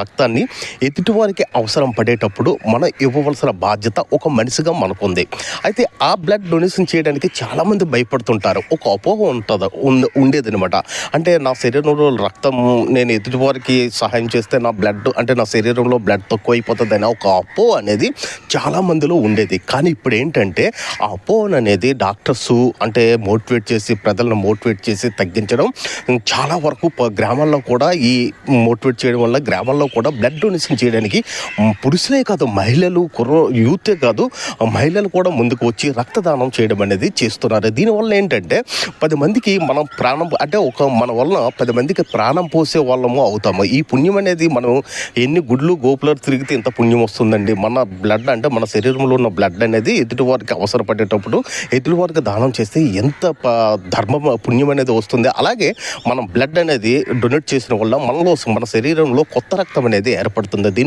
రక్తాన్ని ఎదుటివారికి అవసరం పడేటప్పుడు మనం ఇవ్వవలసిన బాధ్యత ఒక మనిషిగా మనకుంది. అయితే ఆ బ్లడ్ డొనేషన్ చేయడానికి చాలామంది భయపడుతుంటారు. ఒక అపోహ ఉండేదనమాట. అంటే నా శరీరంలో రక్తం నేను ఎదుటివారికి సహాయం చేస్తే నా బ్లడ్ అంటే నా శరీరంలో బ్లడ్ తక్కువైపోతుందని ఒక అపోహ అనేది చాలామందిలో ఉండేది. కానీ ఇప్పుడు ఏంటంటే ఆ అపోహ అనేది డాక్టర్స్ అంటే మోటివేట్ చేసి ప్రజలను మోటివేట్ చేసి తగ్గించడం చాలా వరకు గ్రామాల్లో కూడా ఈ మోటివేట్ చేయడం వల్ల గ్రామాల్లో కూడా బ్లడ్ డొనేషన్ చేయడానికి పురుషులే కాదు మహిళలు యూతే కాదు మహిళలు కూడా ముందుకు వచ్చి రక్తదానం చేయడం అనేది చేస్తున్నారు. దీనివల్ల ఏంటంటే 10 మందికి మనం ప్రాణం అంటే మన వలన 10 మందికి ప్రాణం పోసే వాళ్ళము అవుతాము. ఈ పుణ్యం అనేది మనం ఎన్ని గుడ్లు గోపులాలు తిరిగితే ఇంత పుణ్యం వస్తుందండి. మన బ్లడ్ అంటే మన శరీరంలో ఉన్న బ్లడ్ అనేది ఎదుటివారికి అవసరపడేటప్పుడు ఎదుటివారికి దానం చేస్తే ఎంత ధర్మం పుణ్యం అనేది వస్తుంది. అలాగే మనం బ్లడ్ అనేది డొనేట్ చేసిన వల్ల మన శరీరంలో కొత్త రక్తం అనేది ఏర్పడుతుంది.